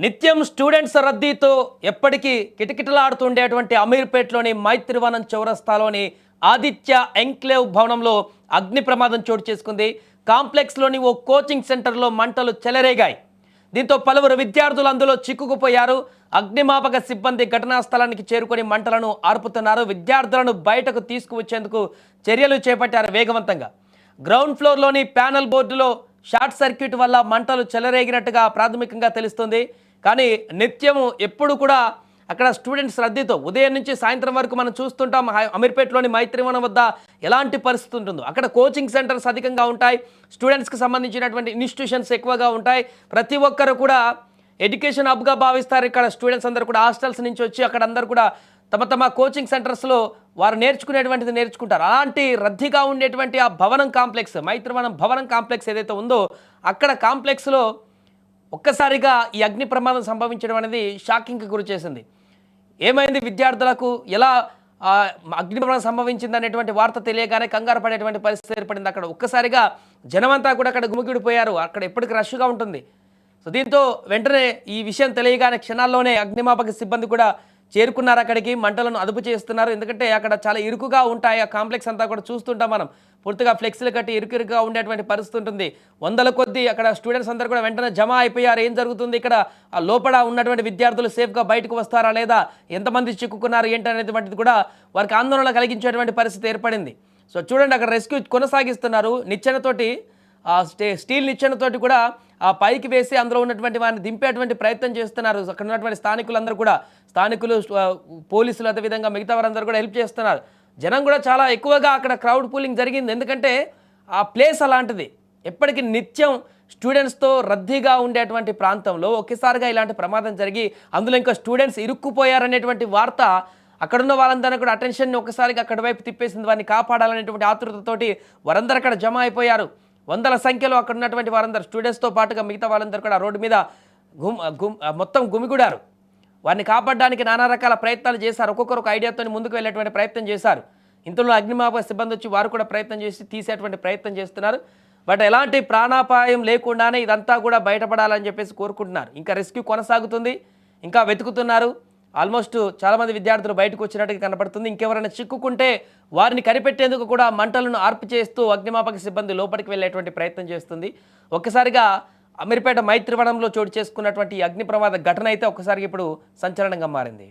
నిత్యం స్టూడెంట్స్ రద్దీతో ఎప్పటికీ కిటకిటలాడుతుండేటువంటి అమీర్పేట్లోని మైత్రివనం చౌరస్తాలోని ఆదిత్య ఎంక్లేవ్ భవనంలో అగ్ని ప్రమాదం చోటు చేసుకుంది. కాంప్లెక్స్లోని ఓ కోచింగ్ సెంటర్లో మంటలు చెలరేగాయి. దీంతో పలువురు విద్యార్థులు అందులో చిక్కుకుపోయారు. అగ్నిమాపక సిబ్బంది ఘటనా స్థలానికి చేరుకొని మంటలను ఆర్పుతున్నారు. విద్యార్థులను బయటకు తీసుకువచ్చేందుకు చర్యలు చేపట్టారు వేగవంతంగా. గ్రౌండ్ ఫ్లోర్లోని ప్యానల్ బోర్డులో షార్ట్ సర్క్యూట్ వల్ల మంటలు చెలరేగినట్టుగా ప్రాథమికంగా తెలుస్తుంది. కానీ నిత్యము ఎప్పుడు కూడా అక్కడ స్టూడెంట్స్ రద్దీతో ఉదయం నుంచి సాయంత్రం వరకు మనం చూస్తుంటాం. అమీర్పేట్లోని మైత్రివనం వద్ద ఎలాంటి పరిస్థితి ఉంటుందో అక్కడ కోచింగ్ సెంటర్స్ అధికంగా ఉంటాయి. స్టూడెంట్స్కి సంబంధించినటువంటి ఇన్స్టిట్యూషన్స్ ఎక్కువగా ఉంటాయి. ప్రతి ఒక్కరు కూడా ఎడ్యుకేషన్ హబ్గా భావిస్తారు. ఇక్కడ స్టూడెంట్స్ అందరూ కూడా హాస్టల్స్ నుంచి వచ్చి అక్కడ అందరూ కూడా తమ తమ కోచింగ్ సెంటర్స్లో వారు నేర్చుకునేటువంటిది నేర్చుకుంటారు. అలాంటి రద్దీగా ఉండేటువంటి ఆ భవనం కాంప్లెక్స్, మైత్రివనం భవనం కాంప్లెక్స్ ఏదైతే ఉందో అక్కడ కాంప్లెక్స్లో ఒక్కసారిగా ఈ అగ్ని ప్రమాదం సంభవించడం అనేది షాకింగ్కి గురి చేసింది. ఏమైంది, విద్యార్థులకు ఎలా అగ్ని ప్రమాదం సంభవించింది అనేటువంటి వార్త తెలియగానే కంగారు పడేటువంటి పరిస్థితి ఏర్పడింది. అక్కడ ఒక్కసారిగా జనమంతా కూడా అక్కడ గుమిగిడిపోయారు. అక్కడ ఎప్పటికీ రష్గా ఉంటుంది. సో దీంతో వెంటనే ఈ విషయం తెలియగానే క్షణాల్లోనే అగ్నిమాపక సిబ్బంది కూడా చేరుకున్నారు. అక్కడికి మంటలను అదుపు చేస్తున్నారు. ఎందుకంటే అక్కడ చాలా ఇరుకుగా ఉంటాయి. ఆ కాంప్లెక్స్ అంతా కూడా చూస్తుంటాం మనం. పూర్తిగా ఫ్లెక్సీలు కట్టి ఇరుకుగా ఉండేటువంటి పరిస్థితి ఉంటుంది. వందల కొద్దీ అక్కడ స్టూడెంట్స్ అందరూ కూడా వెంటనే జమ అయిపోయారు. ఏం జరుగుతుంది ఇక్కడ, ఆ లోపల ఉన్నటువంటి విద్యార్థులు సేఫ్గా బయటకు వస్తారా లేదా, ఎంతమంది చిక్కుకున్నారు ఏంటి అనేటువంటిది కూడా వారికి ఆందోళన కలిగించేటువంటి పరిస్థితి ఏర్పడింది. సో చూడండి, అక్కడ రెస్క్యూ కొనసాగిస్తున్నారు. నిచ్చెనతోటి స్టీల్ నిచ్చెనతోటి కూడా ఆ పైకి వేసి అందులో ఉన్నటువంటి వారిని దింపేటువంటి ప్రయత్నం చేస్తున్నారు. అక్కడ ఉన్నటువంటి స్థానికులందరూ కూడా, స్థానికులు, పోలీసులు, అదేవిధంగా మిగతా వారందరూ కూడా హెల్ప్ చేస్తున్నారు. జనం కూడా చాలా ఎక్కువగా అక్కడ క్రౌడ్ పూలింగ్ జరిగింది. ఎందుకంటే ఆ ప్లేస్ అలాంటిది. ఎప్పటికీ నిత్యం స్టూడెంట్స్తో రద్దీగా ఉండేటువంటి ప్రాంతంలో ఒకేసారిగా ఇలాంటి ప్రమాదం జరిగి అందులో ఇంకా స్టూడెంట్స్ ఇరుక్కుపోయారనేటువంటి వార్త అక్కడున్న వాళ్ళందరూ కూడా అటెన్షన్ని ఒకసారిగా అక్కడి వైపు తిప్పేసింది. వారిని కాపాడాలనేటువంటి ఆతృతతోటి వారందరూ అక్కడ జమ అయిపోయారు. వందల సంఖ్యలో అక్కడ ఉన్నటువంటి వారందరూ స్టూడెంట్స్తో పాటుగా మిగతా వాళ్ళందరూ కూడా రోడ్డు మీద మొత్తం గుమిగూడారు. వారిని కాపాడడానికి నానా రకాల ప్రయత్నాలు చేశారు. ఒక్కొక్కరు ఒక ఐడియాతో ముందుకు వెళ్ళేటువంటి ప్రయత్నం చేశారు. ఇంతలో అగ్నిమాపక సిబ్బంది వచ్చి వారు కూడా ప్రయత్నం చేసి తీసేటువంటి ప్రయత్నం చేస్తున్నారు. బట్ ఎలాంటి ప్రాణాపాయం లేకుండానే ఇదంతా కూడా బయటపడాలని చెప్పేసి కోరుకుంటున్నారు. ఇంకా రెస్క్యూ కొనసాగుతుంది, ఇంకా వెతుకుతున్నారు. ఆల్మోస్ట్ చాలామంది విద్యార్థులు బయటకు వచ్చినట్టుగా కనపడుతుంది. ఇంకెవరైనా చిక్కుకుంటే వారిని కనిపెట్టేందుకు కూడా మంటలను ఆర్పు చేస్తూ అగ్నిమాపక సిబ్బంది లోపలికి వెళ్ళేటువంటి ప్రయత్నం చేస్తుంది. ఒక్కసారిగా అమీర్పేట మైత్రివనంలో చోటు చేసుకున్నటువంటి అగ్ని ప్రమాద ఘటన అయితే ఒక్కసారిగా ఇప్పుడు సంచలనంగా మారింది.